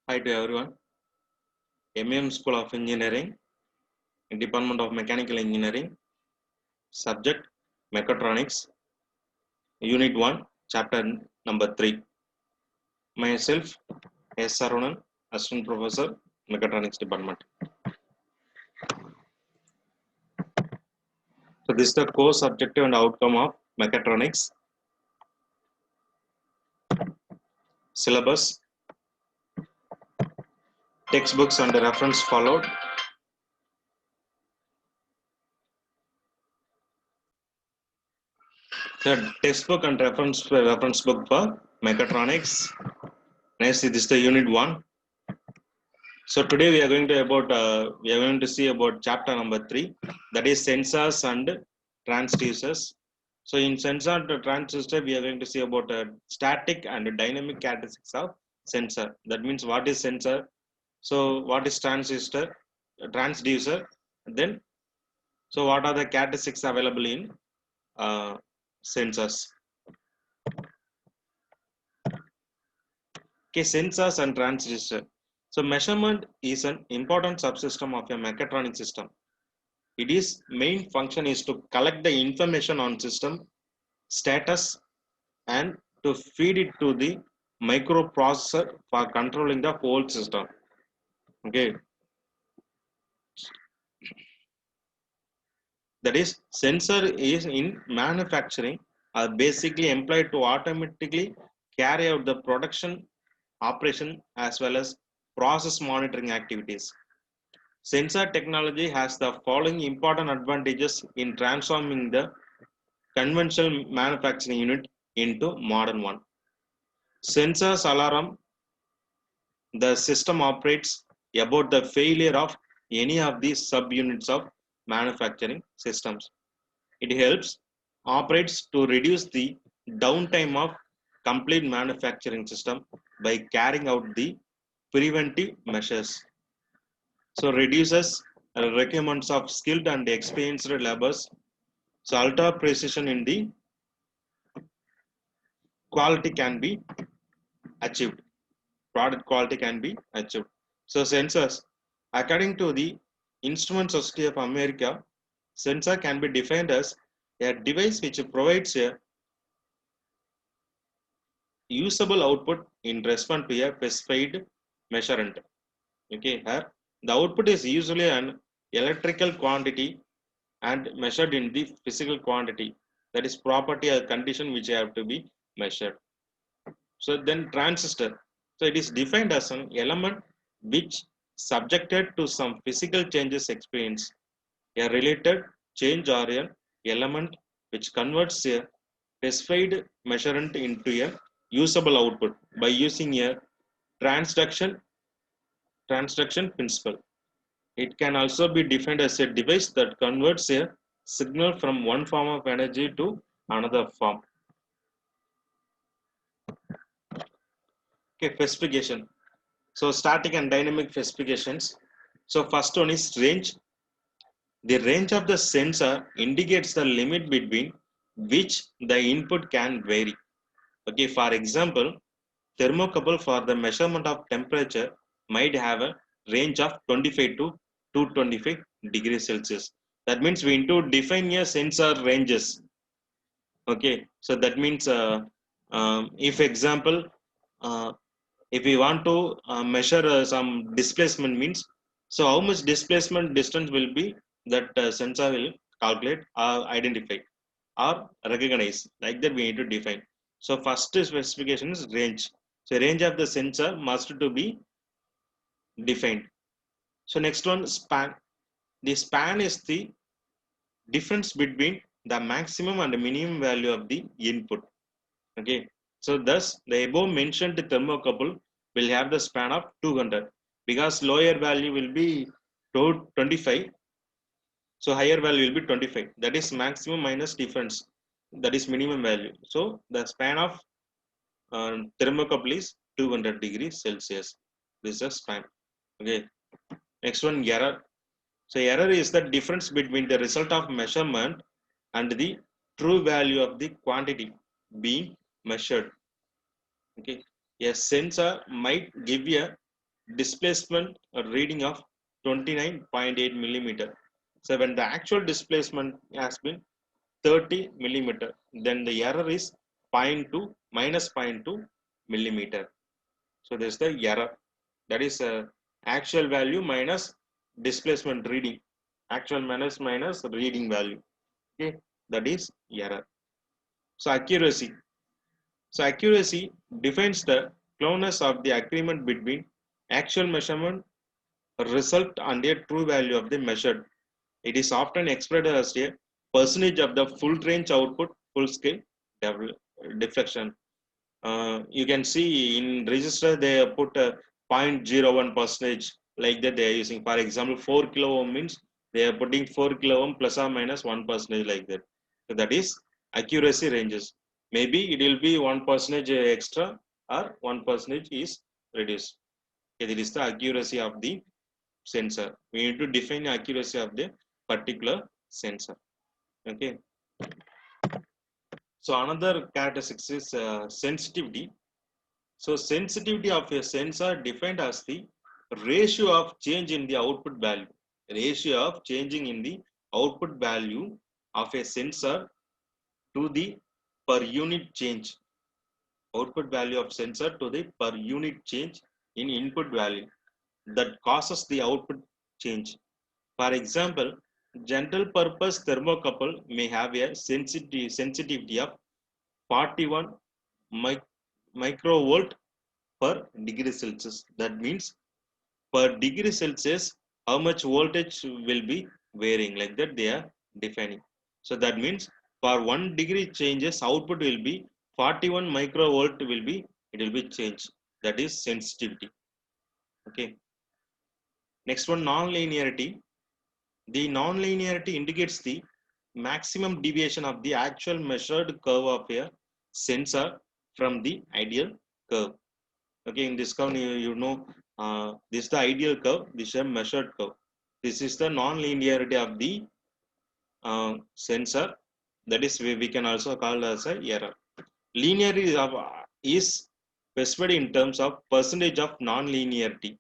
Hi to everyone. MEM School of Engineering, Department of Mechanical Engineering, subject Mechatronics, Unit 1, Chapter number 3. Myself, S. Sarunan, Assistant Professor, Mechatronics Department. So this is the course objective and outcome of Mechatronics. Syllabus, textbooks and reference followed. The textbook and reference book for Mechatronics. Next, this is the Unit 1. So today we are going to see about chapter number 3, that is sensors and transducers. So in sensor and transducer we are going to see about static and dynamic characteristics of sensor. That means what is sensor, so what is transducer, then so what are the characteristics available in sensors. Okay, sensors and transducer. So measurement is an important subsystem of a mechatronic system. Its main function is to collect the information on system status and to feed it to the microprocessor for controlling the whole system. Okay, that is, sensor is in manufacturing are basically employed to automatically carry out the production operation as well as process monitoring activities. Sensor technology has the following important advantages in transforming the conventional manufacturing unit into modern one. Sensors alarm the system operates about the failure of any of these subunits of manufacturing systems. It helps operates to reduce the downtime of complete manufacturing system by carrying out the preventive measures. So reduces requirements of skilled and experienced laborers. So ultra precision in the quality can be achieved. Product quality can be achieved. So sensors, according to the Instrument Society of America, sensor can be defined as a device which provides a usable output in response to a specified measurement. Okay, here the output is usually an electrical quantity and measured in the physical quantity, that is property or condition which have to be measured. So then transistor, so it is defined as an element which subjected to some physical changes experience a related change or an element which converts a specified measurement into a usable output by using a transduction principle. It can also be defined as a device that converts a signal from one form of energy to another form. Okay, specification. So static and dynamic specifications. So first one is range. The range of the sensor indicates the limit between which the input can vary. Okay, for example, thermocouple for the measurement of temperature might have a range of 25 to 225 degrees Celsius. That means we need to define a sensor ranges. Okay, so that means if example, uh, if we want to measure some displacement means, so how much displacement distance will be that sensor will calculate or identify or recognize, like that we need to define. So first specification is range. So range of the sensor must to be defined. So next one, span. The span is the difference between the maximum and the minimum value of the input. Okay, so thus the above mentioned thermocouple will have the span of 200 because lower value will be 25, so higher value will be 25. That is maximum minus difference, that is minimum value. So the span of thermocouple is 200 degrees Celsius. This is the span. Okay, next one, error. So error is the difference between the result of measurement and the true value of the quantity being measured. Okay, a sensor might give a displacement reading of 29.8 millimeter. So when the actual displacement has been 30 millimeter, then the error is 0.2 minus 0.2 millimeter. So this is the error. That is actual value minus displacement reading. Actual minus reading value. Okay, that is error. So accuracy. So accuracy defines the closeness of the agreement between actual measurement result and a true value of the measured. It is often expressed as a percentage of the full range output, full scale deflection. You can see in register they put a 0.01 percentage like that they are using. For example, 4 kilo ohm means they are putting 4 kilo ohm plus or minus 1 percentage like that. So that is accuracy ranges. Maybe it will be 1 percentage extra or 1 percentage is reduced. Okay, that is the accuracy of the sensor. We need to define the accuracy of the particular sensor. Okay. So another characteristic is sensitivity. So sensitivity of a sensor defined as the ratio of change in the output value. Ratio of changing in the output value of a sensor to the per unit change. Output value of sensor to the per unit change in input value that causes the output change. For example, general purpose thermocouple may have a sensitivity of 41 microvolt per degree Celsius. That means per degree Celsius, how much voltage will be varying, like that they are defining. So that means for 1 degree changes, output will be 41 microvolt it will be changed. That is sensitivity. Okay. Next one, non-linearity. The non-linearity indicates the maximum deviation of the actual measured curve of a sensor from the ideal curve. Okay, in this curve, you know, this is the ideal curve, this is a measured curve. This is the non-linearity of the sensor. That is, we can also call as a error. Linearity is specified in terms of percentage of non-linearity.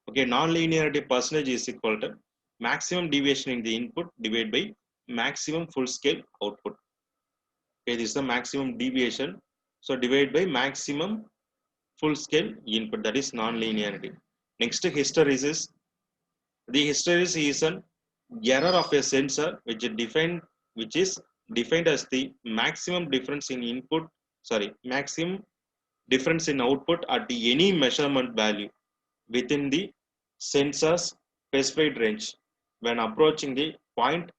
Okay, non-linearity percentage is equal to maximum deviation in the input divided by maximum full scale output. Okay, this is the maximum deviation. So divide by maximum full scale input, that is non-linearity. Next, hysteresis. The hysteresis is an error of a sensor which is defined as the maximum difference in input, maximum difference in output at the any measurement value within the sensor's specified range when approaching the point,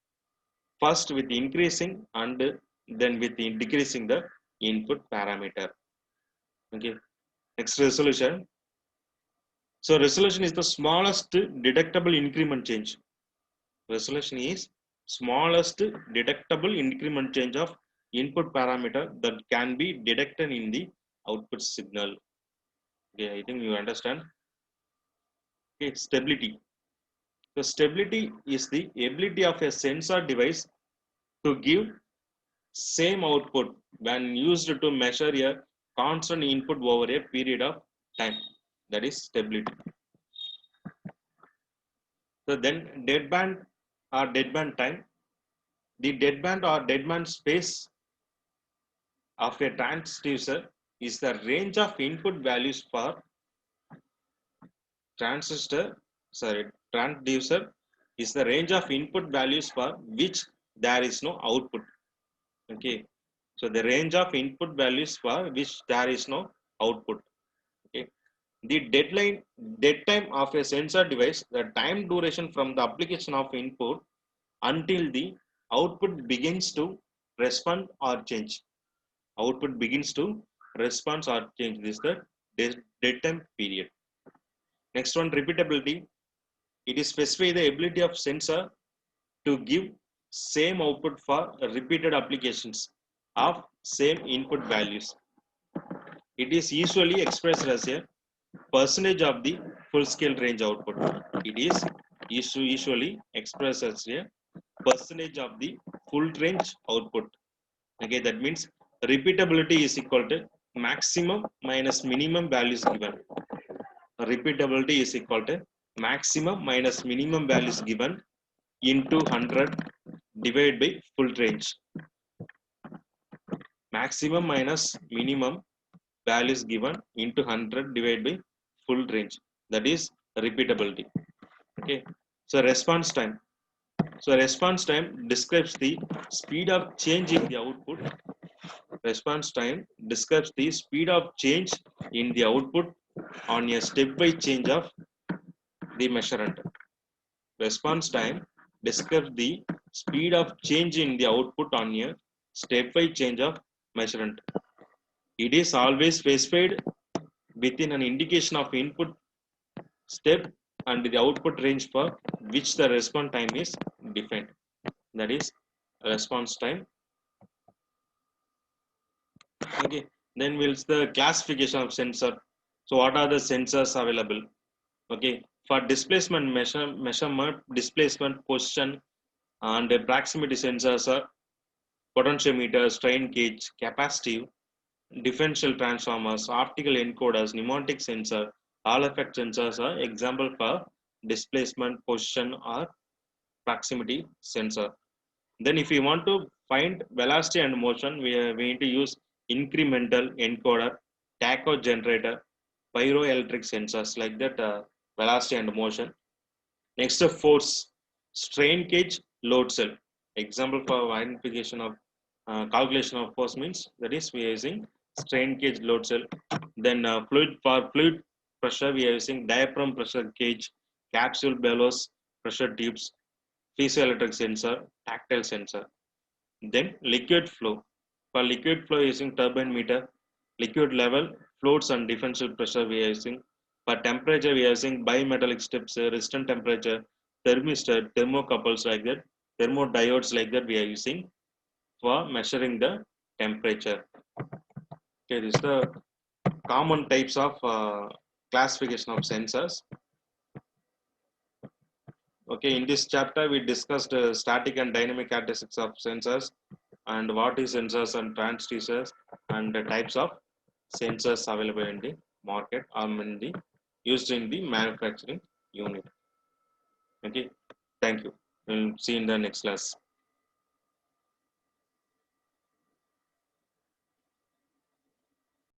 first with increasing and then with decreasing the input parameter. Okay. Next, resolution. So resolution is the smallest detectable increment change. Resolution is smallest detectable increment change of input parameter that can be detected in the output signal. Okay, I think you understand. Okay, stability. So stability is the ability of a sensor device to give same output when used to measure a constant input over a period of time. That is stability. So then deadband or deadband time. The deadband or deadband space of a transducer is the range of input values for transducer is the range of input values for which there is no output. Okay, so the range of input values for which there is no output. Okay, the dead time of a sensor device, the time duration from the application of input until the output begins to respond or change. Output begins to respond or change. This is the dead time period. Next one, repeatability. It is specify the ability of sensor to give same output for repeated applications of same input values. It is usually expressed as a percentage of the full scale range output. It is usually expressed as a percentage of the full range output. Okay, that means repeatability is equal to maximum minus minimum values given. repeatability is equal to maximum minus minimum values given into 100 divided by full range. Maximum minus minimum values given into 100 divided by full range. That is repeatability. Okay. So response time. So response time describes the speed of change in the output. Response time describes the speed of change in the output on a step-wise change of the measurement. Response time describes the speed of change in the output on a step-wise change of measurement. It is always specified within an indication of input step and the output range for which the response time is defined. That is response time. Okay. Then we'll see the classification of sensor. So what are the sensors available? Okay. For displacement measurement, displacement, position, and proximity sensors are potentiometer, strain gauge, capacitive, differential transformers, optical encoders, pneumatic sensor, Hall effect sensors are example for displacement, position, or proximity sensor. Then if we want to find velocity and motion, we need to use incremental encoder, tacho generator, pyroelectric sensors like that, velocity and motion. Next, force, strain gauge, load cell. Example for identification of calculation of force means that is we are using strain gauge, load cell. Then fluid pressure we are using diaphragm pressure gauge, capsule bellows pressure tubes, piezoelectric sensor, tactile sensor. Then liquid flow. For liquid flow using turbine meter, liquid level, fluids and differential pressure we are using. For temperature we are using bimetallic strips, resistant temperature, thermistor, thermocouples like that, thermodiodes like that we are using for measuring the temperature. Okay, this is the common types of classification of sensors. Okay, in this chapter we discussed static and dynamic characteristics of sensors and what is sensors and transducers and the types of sensors available in the market or in the used in the manufacturing unit. Okay, thank you. We'll see in the next class.